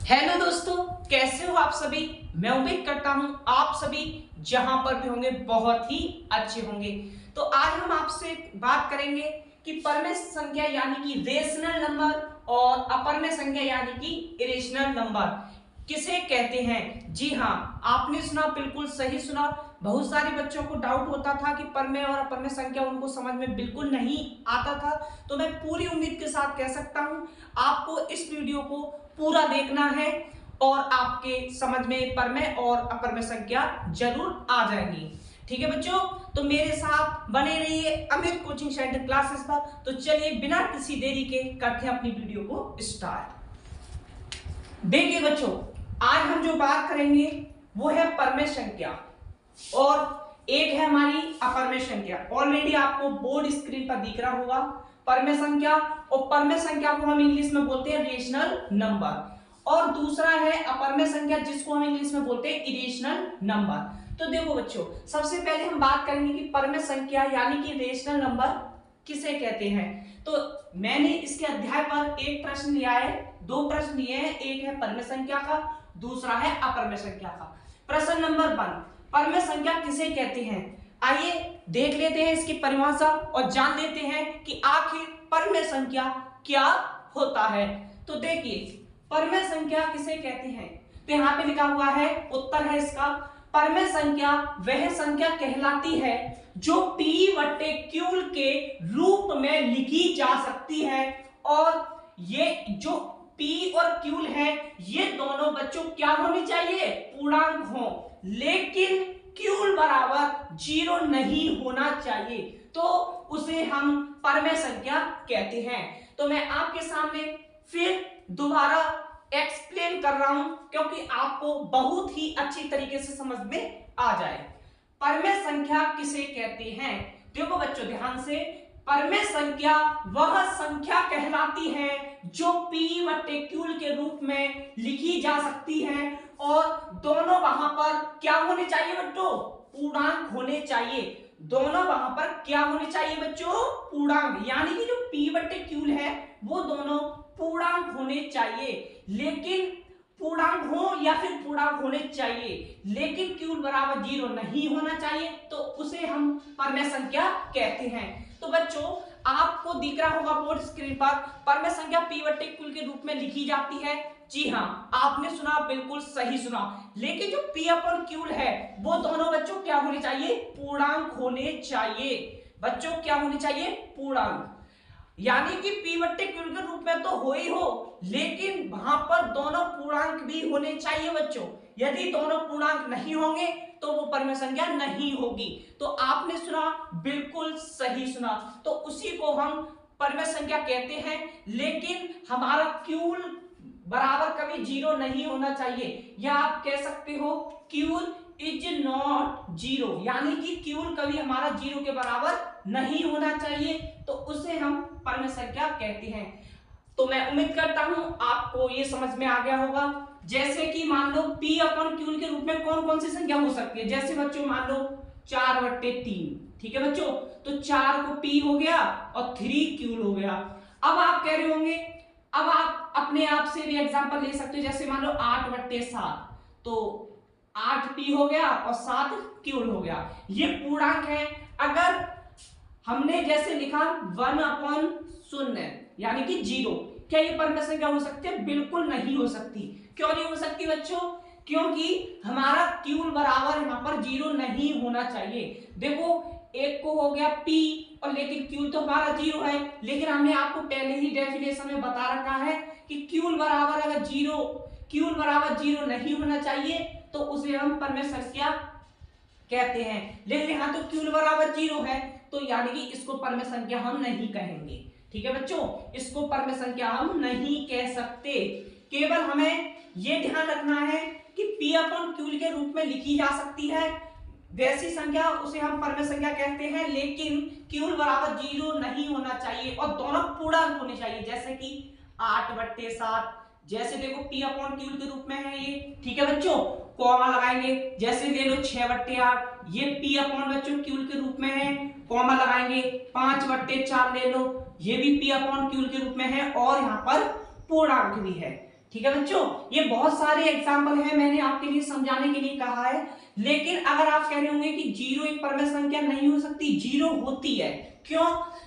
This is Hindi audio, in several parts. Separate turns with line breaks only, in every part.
हेलो दोस्तों, कैसे हो आप सभी। मैं उम्मीद करता हूं आप सभी जहां पर भी होंगे बहुत ही अच्छे होंगे। तो आज हम आपसे बात करेंगे कि परमेय संख्या यानी कि रेशनल नंबर और अपरमेय संख्या यानी कि इरेशनल नंबर किसे कहते हैं। जी हाँ, आपने सुना, बिल्कुल सही सुना। बहुत सारे बच्चों को डाउट होता था कि परमेय और अपरमेय संख्या उनको समझ में बिल्कुल नहीं आता था। तो मैं पूरी उम्मीद के साथ कह सकता हूं आपको इस वीडियो को पूरा देखना है और आपके समझ में परमेय और अपरमेय संख्या जरूर आ जाएंगी। ठीक है बच्चों, तो मेरे साथ बने रहिए अमित कोचिंग सेंटर क्लासेस पर। तो चलिए बिना किसी देरी के करते हैं अपनी वीडियो को स्टार्ट। देखिए बच्चों, आज हम जो बात करेंगे वो है परमेय संख्या और एक है हमारी अपरमेय संख्या। ऑलरेडी आपको बोर्ड स्क्रीन पर दिख रहा होगा परमेय संख्या, और परमेय संख्या को हम इंग्लिश में बोलते हैं रेशनल नंबर, और दूसरा है अपरमेय संख्या जिसको हम इंग्लिश में बोलते हैं इरेशनल नंबर। तो देखो बच्चों, सबसे पहले हम बात करेंगे कि परमेय संख्या यानी कि रेशनल नंबर किसे कहते हैं। तो मैंने इसके अध्याय पर एक प्रश्न लिया है, दो प्रश्न लिए हैं, एक है परमेय संख्या का, दूसरा है अपरमेय संख्या का। प्रश्न नंबर 1, परमेय संख्या किसे कहते हैं। आइए देख लेते हैं इसकी परिभाषा और जान लेते हैं कि आखिर परमेय संख्या क्या होता है। तो देखिए, परमेय संख्या किसे कहते हैं, तो यहाँ पे लिखा हुआ है, उत्तर है इसका, परमेय संख्या वह संख्या कहलाती है जो पी बट्टे क्यूल के रूप में लिखी जा सकती है। और ये जो पी और क्यूल है ये दोनों बच्चों क्या होनी चाहिए, पूर्णांक हो, लेकिन क्यूल बराबर 0 नहीं होना चाहिए, तो उसे हम परमेय संख्या कहते हैं। तो मैं आपके सामने फिर दोबारा एक्सप्लेन कर रहा हूं क्योंकि आपको बहुत ही अच्छी तरीके से समझ में आ जाए। परमेय संख्या किसे कहते हैं, देखो बच्चों ध्यान से, परमेय संख्या वह संख्या कहलाती है जो पी बट्टे क्यूल के रूप में लिखी जा सकती है और दोनों वहां पर क्या होने चाहिए बच्चों, पूर्णांक होने चाहिए। दोनों वहां पर क्या होने चाहिए बच्चों, पूर्णांक, यानी कि जो पी बट्टे क्यूल है वो दोनों पूर्णांक होने चाहिए, लेकिन पूर्णांक हो या फिर पूर्णांक होने चाहिए, लेकिन क्यूल बराबर 0 नहीं होना चाहिए, तो उसे हम परमेय संख्या कहते हैं। तो बच्चों आपको दिख रहा होगा बोर्ड स्क्रीन पर, परमेय संख्या पी बट्टे क्यूल के रूप में लिखी जाती है। जी हाँ, आपने सुना, बिल्कुल सही सुना, लेकिन जो पी अपन क्यूल है वो दोनों बच्चों क्या होने चाहिए, पूर्णांक होने चाहिए। बच्चों क्या होने चाहिए, पूर्णांक, यानी कि पी बट्टे क्यूल के रूप में तो हो ही हो, लेकिन वहां पर दोनों पूर्णांक भी होने चाहिए बच्चों। यदि दोनों पूर्णांक नहीं होंगे तो वो परमेय संख्या नहीं होगी। तो आपने सुना, बिल्कुल सही सुना, तो उसी को हम परमेय संख्या कहते हैं, लेकिन हमारा क्यूल बराबर कभी 0 नहीं होना चाहिए, या आप कह सकते हो क्यूल इज नॉट 0, यानी कि क्यूल कभी हमारा 0 के बराबर नहीं होना चाहिए, तो उसे हम परमेय संख्या कहते हैं। तो मैं उम्मीद करता हूं आपको ये समझ में आ गया होगा। जैसे कि मान लो पी अपन क्यूल के रूप में कौन कौन सी संख्या हो सकती है, जैसे बच्चों मान लो 4/3, ठीक है बच्चों, तो 4 को पी हो गया और 3 क्यूल हो गया। अब आप कह रहे होंगे, अब आप अपने आप से भी एग्जांपल ले सकते हो, जैसे मान लो 8/7, तो 8 पी हो गया और 7 क्यूल हो गया, ये पूर्णांक है। अगर हमने जैसे लिखा 1/0 यानी कि 0, क्या ये परमेय संख्या हो सकती है, बिल्कुल नहीं हो सकती। क्यों नहीं हो सकती बच्चों, क्योंकि हमारा क्यूल बराबर यहाँ पर 0 नहीं होना चाहिए। देखो एक को हो गया पी और लेकिन क्यूल तो हमारा 0 है, लेकिन हमने आपको पहले ही डेफिनेशन में बता रखा है कि क्यूल बराबर अगर 0 नहीं होना चाहिए तो उसे हम परमेय संख्या कहते हैं। लेकिन यहाँ तो क्यूल बराबर 0 है, तो यानी कि इसको परमेय संख्या हम नहीं कहेंगे। ठीक है बच्चों, इसको परमेय संख्या हम नहीं कह सकते। केवल हमें यह ध्यान रखना है कि पी अपन क्यूल के रूप में लिखी जा सकती है, वैसी संख्या उसे हम परमेय संख्या कहते हैं, लेकिन क्यूल बराबर 0 नहीं होना चाहिए और दोनों पूर्णांक होने चाहिए। जैसे कि 8/7, जैसे देखो पी अपॉन क्यूल के रूप में है ये, ठीक है बच्चों, कॉमा लगाएंगे। जैसे ले लो 6/8, ये पी अपॉन बच्चों क्यूल के रूप में है, कॉमा लगाएंगे। 5/4 ले लो, ये भी पी अपॉन क्यूल के रूप में है और यहाँ पर पूर्णांक भी है। ठीक है बच्चों, ये बहुत सारे एग्जाम्पल हैं, मैंने आपके लिए समझाने के लिए कहा है। लेकिन अगर आप कह रहे होंगे कि जीरो एक परमेय संख्या नहीं हो सकती, जीरो होती है, क्यों?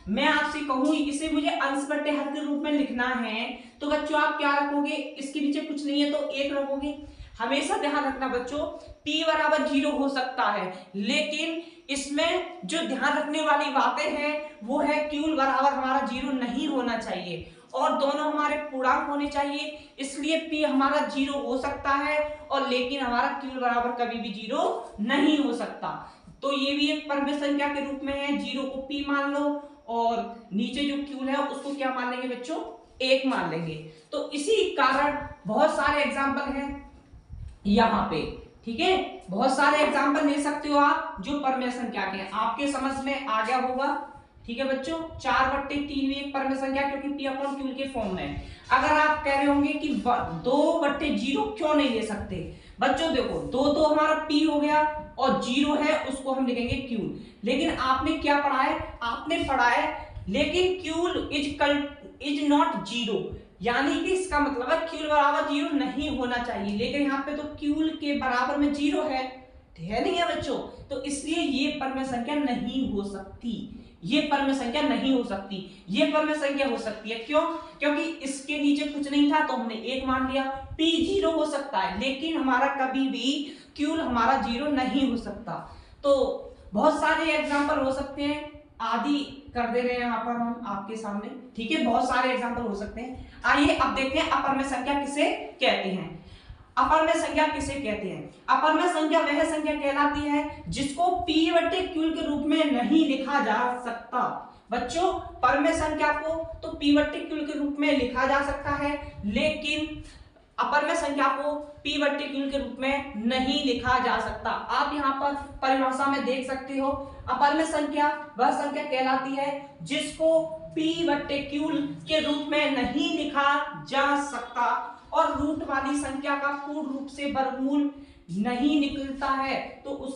मैं आपसे कहूं इसे मुझे अंश बटे हर के रूप में लिखना है, तो बच्चों आप क्या रखोगे, इसके नीचे कुछ नहीं है तो एक रखोगे। हमेशा ध्यान रखना बच्चों, p बराबर जीरो हो सकता है, लेकिन इसमें जो ध्यान रखने वाली बातें हैं वो है q बराबर हमारा जीरो नहीं होना चाहिए और दोनों हमारे पूर्णांक होने चाहिए, इसलिए p हमारा जीरो हो सकता है और लेकिन हमारा q बराबर कभी भी जीरो नहीं हो सकता। तो ये भी एक परमेय संख्या के रूप में है, जीरो को p मान लो और नीचे जो q है उसको क्या मान लेंगे बच्चों, एक मान लेंगे। तो इसी कारण बहुत सारे एग्जाम्पल हैं यहाँ पे, ठीक है, बहुत सारे एग्जाम्पल ले सकते हो आप जो परमेय संख्या के हैं, आपके समझ में आ गया होगा। ठीक है बच्चों, 4/3 भी एक परमेय संख्या क्योंकि p/q के फॉर्म में। अगर आप कह रहे होंगे कि 2/0 क्यों नहीं ले सकते, बच्चों देखो 2 तो हमारा p हो गया और 0 है उसको हम लिखेंगे q, लेकिन आपने क्या पढ़ा है, आपने पढ़ा है लेकिन q इज नॉट जीरो, यानी कि इसका मतलब है q बराबर जीरो नहीं होना चाहिए, लेकिन यहाँ पे तो q के बराबर में जीरो है नहीं है बच्चों, तो इसलिए ये परमेय संख्या नहीं हो सकती, ये परमेय संख्या नहीं हो सकती। ये परमेय संख्या हो सकती है क्यों, क्योंकि इसके नीचे कुछ नहीं था तो हमने एक मान लिया। p जीरो हो सकता है लेकिन हमारा कभी भी q हमारा जीरो नहीं हो सकता। तो बहुत सारे एग्जांपल हो सकते हैं, आदि कर दे रहे हैं यहाँ पर हम आपके सामने, ठीक है, बहुत सारे एग्जांपल हो सकते हैं। आइए अब देखते हैं अपरमेय संख्या किसे कहते हैं। अपरमेय संख्या किसे कहते हैं, अपरमेय संख्या वह संख्या कहलाती है जिसको p/q के रूप में नहीं लिखा जा सकता। बच्चों परमेय संख्या को तो p/q के रूप में लिखा जा सकता है, लेकिन अपरमेय संख्या को p/q के रूप में नहीं लिखा जा सकता। आप यहाँ पर परिभाषा में देख सकते हो, अपरमेय संख्या वह संख्या कहलाती है जिसको p/q के रूप में नहीं लिखा जा सकता और रूट वाली संख्या का पूर्ण रूप से वर्गमूल नहीं निकलता है, तो उस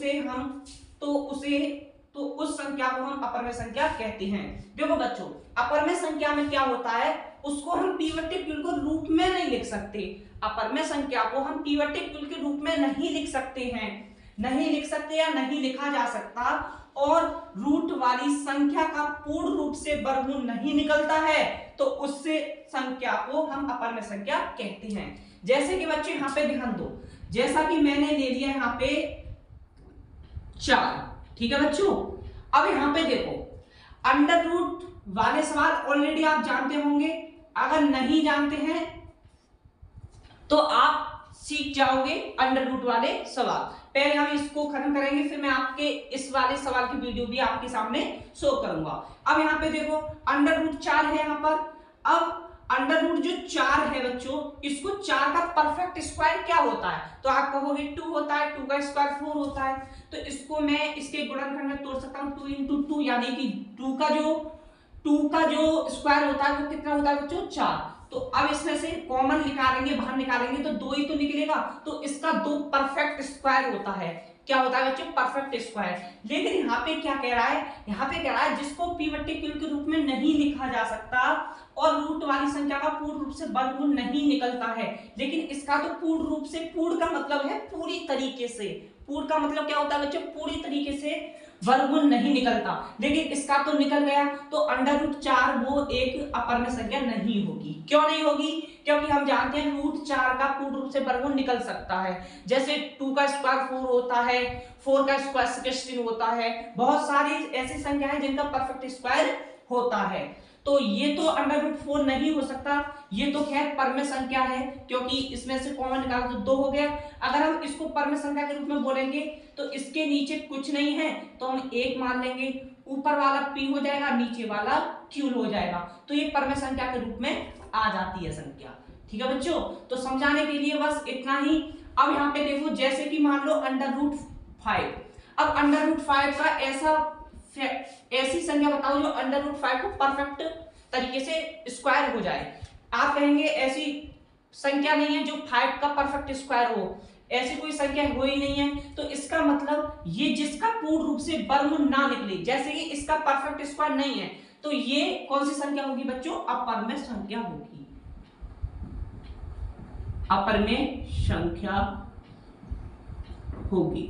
संख्या को हम अपरमेय संख्या कहते हैं। देखो बच्चों अपरमेय संख्या में क्या होता है, उसको हम p/q को रूप में नहीं लिख सकते, अपरमेय संख्या को हम p/q के रूप में नहीं लिख सकते हैं, नहीं लिख सकते या नहीं लिखा जा सकता, और रूट वाली संख्या का पूर्ण रूप से वर्गमूल नहीं निकलता है तो उससे संख्या को हम अपरमेय संख्या कहते हैं। जैसे कि बच्चे यहाँ पे ध्यान दो, जैसा कि मैंने ले लिया यहाँ पे 4, ठीक है बच्चों। अब यहाँ पे देखो अंडर रूट वाले सवाल ऑलरेडी आप जानते होंगे, अगर नहीं जानते हैं तो आप सीख जाओगे अंडर रूट वाले सवाल। पहले हम इसको खत्म करेंगे, फिर मैं आपके इस वाले सवाल की वीडियो भी आपके सामने शो करूंगा। अब यहाँ पे देखो अंडर रूट 4 है यहाँ पर। अब अंडर रूट जो 4 है बच्चों, इसको 4 का परफेक्ट स्क्वायर क्या होता है, तो आप कहोगे 2 होता है, 2 का स्क्वायर 4 होता है, तो इसको मैं इसके गुणनखंड में तोड़ सकता हूँ 2 × 2, यानी कि 2 का जो स्क्वायर होता है वो कितना होता है बच्चों 4। तो अब इसमें से कॉमन निकालेंगे, बाहर निकालेंगे तो 2 ही तो निकलेगा, तो इसका 2 परफेक्ट स्क्वायर होता है। क्या होता है बच्चों, परफेक्ट स्क्वायर। लेकिन यहाँ पे क्या कह रहा है, यहाँ पे कह रहा है जिसको p/q के रूप में नहीं लिखा जा सकता और रूट वाली संख्या का पूर्ण रूप से वर्गमूल नहीं निकलता है, लेकिन इसका तो पूर्ण रूप से, पूर्ण का मतलब है पूरी तरीके से, पूर्ण का मतलब क्या होता है बच्चों, पूरी तरीके से वर्गमूल नहीं निकलता, लेकिन इसका तो निकल गया, तो अंडर रूट 4 वो एक अपरमेय संख्या नहीं होगी। क्यों नहीं होगी, क्योंकि हम जानते हैं रूट 4 का पूर्ण रूप से वर्गमूल निकल सकता है, जैसे 2 का स्क्वायर 4 होता है, 4 का स्क्वायर 16 होता है, बहुत सारी ऐसी संख्या है जिनका परफेक्ट स्क्वायर होता है। तो ये तो अंडर रूट 4 नहीं हो सकता, ये तो खैर परमेय संख्या है क्योंकि इसमें से कॉमन निकालो तो 2 हो गया। अगर हम इसको परमेय संख्या के रूप में बोलेंगे तो इसके नीचे कुछ नहीं है तो हम 1 मान लेंगे, ऊपर वाला p हो जाएगा, नीचे वाला q हो जाएगा, तो ये परमेय संख्या के रूप में आ जाती है संख्या। ठीक है बच्चों, तो समझाने के लिए बस इतना ही। अब यहाँ पे देखो जैसे कि मान लो अंडर रूट 5, अब अंडर रूट 5 का ऐसी संख्या बताओ जो अंडर रूट 5 को परफेक्ट तरीके से स्क्वायर हो जाए। आप कहेंगे ऐसी संख्या नहीं है जो 5 का परफेक्ट स्क्वायर हो, ऐसी कोई संख्या हो ही नहीं है, तो इसका मतलब ये जिसका पूर्ण रूप से वर्गमूल ना निकले, जैसे कि इसका परफेक्ट स्क्वायर नहीं है, तो ये कौन सी संख्या होगी बच्चों, अपरमेय संख्या होगी। अपर में संख्या होगी।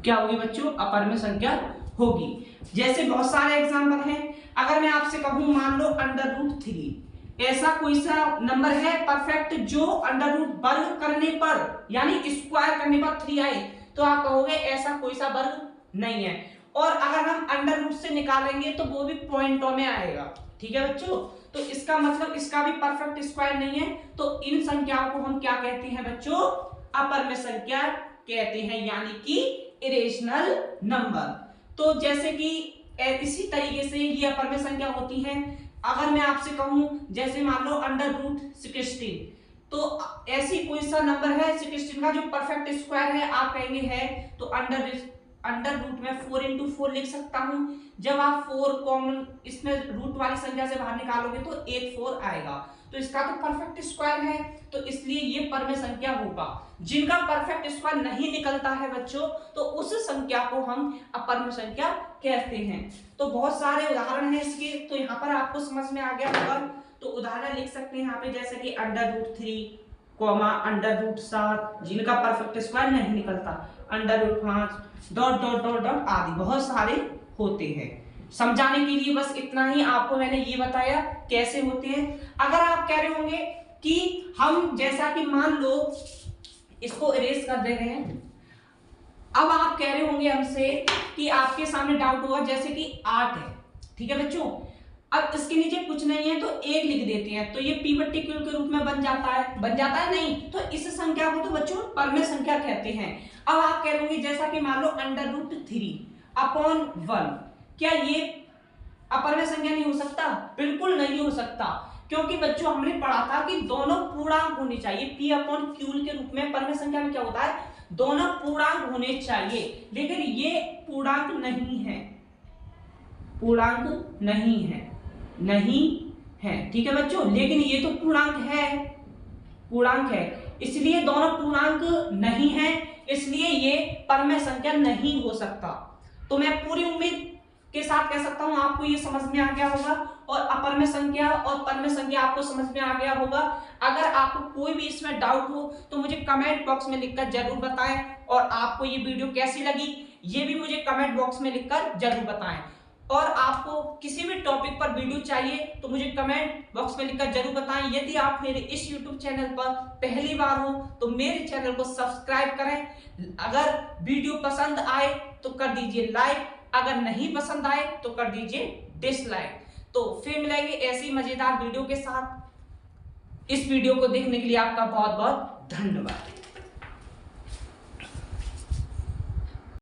क्या होगी बच्चों? अपर में संख्या होगी। जैसे बहुत सारे एग्जांपल हैं। अगर मैं आपसे कहूं मान लो √3, ऐसा कोई सा नंबर है परफेक्ट जो √ वर्ग करने पर यानी स्क्वायर करने पर 3 आए, तो आप कहोगे ऐसा कोई सा वर्ग नहीं है। और अगर हम √ से निकालेंगे तो वो भी पॉइंटों में आएगा। ठीक है बच्चों, तो इसका मतलब इसका भी परफेक्ट स्क्वायर नहीं है। तो इन संख्याओं को हम क्या कहते हैं बच्चों? अपर में संख्या कहते हैं, यानी कि इरेशनल नंबर। तो जैसे कि इसी तरीके से ये अपर में संख्या होती है। अगर मैं आपसे कहूं जैसे मान लो √16, तो ऐसी कोई सा नंबर है 16 का जो परफेक्ट स्क्वायर है, आप कहेंगे है, तो अंडर रूट में 4 × 4 लिख सकता हूं। जब आप 4 कॉमन इसमें रूट वाली संख्या से बाहर निकालोगे तो 1 4 आएगा, तो इसका तो परफेक्ट स्क्वायर है, तो इसलिए ये पर में संख्या होगा। जिनका परफेक्ट स्क्वायर नहीं निकलता है बच्चों, तो उस संख्या को हम अपर में संख्या कहते हैं। तो बहुत सारे उदाहरण हैं इसके, तो यहाँ पर आपको समझ में आ गया होगा। तो उदाहरण लिख सकते हैं यहाँ पे, जैसे कि √3, √7 जिनका परफेक्ट स्क्वायर नहीं निकलता, √5 ... आदि बहुत सारे होते हैं। समझाने के लिए बस इतना ही आपको मैंने ये बताया कैसे होते हैं। अगर आप कह रहे होंगे कि हम जैसा कि मान लो इसको इरेज कर दे रहे हैं, अब आप कह रहे होंगे हमसे कि आपके सामने डाउट हुआ जैसे कि 8 है, ठीक है बच्चों, अब इसके नीचे कुछ नहीं है तो 1 लिख देते हैं, तो ये p पर्टिकुलर के रूप में बन जाता है नहीं, तो इस संख्या को तो बच्चों परमेय संख्या कहते हैं। अब आप कह रहे होंगे जैसा कि मान लो √3/1, क्या ये अपर में संख्या नहीं हो सकता? बिल्कुल नहीं हो सकता, क्योंकि बच्चों हमने पढ़ा था कि दोनों पूर्णांक होने चाहिए। p/q के रूप में परमेय संख्या में क्या होता है? दोनों पूर्णांक होने चाहिए, लेकिन ये पूर्णांक नहीं है, पूर्णांक नहीं है, ठीक है बच्चों, लेकिन ये तो पूर्णांक है, इसलिए दोनों पूर्णांक नहीं है, इसलिए ये परमेय संख्या नहीं हो सकता। तो मैं पूरी उम्मीद के साथ कह सकता हूं आपको ये समझ में आ गया होगा, और अपर में संख्या और परमेय संख्या आपको समझ में आ गया होगा। अगर आपको कोई भी इसमें डाउट हो तो मुझे कमेंट बॉक्स में लिखकर जरूर बताएं, और आपको ये वीडियो कैसी लगी ये भी मुझे कमेंट बॉक्स में लिखकर जरूर बताएं। और आपको किसी भी टॉपिक पर वीडियो चाहिए तो मुझे कमेंट बॉक्स में लिखकर जरूर बताएं। यदि आप मेरे इस YouTube चैनल पर पहली बार हो तो मेरे चैनल को सब्सक्राइब करें। अगर वीडियो पसंद आए तो कर दीजिए लाइक, अगर नहीं पसंद आए तो कर दीजिए डिसलाइक। तो फिर मिलेंगे ऐसी मजेदार वीडियो के साथ। इस वीडियो को देखने के लिए आपका बहुत बहुत धन्यवाद।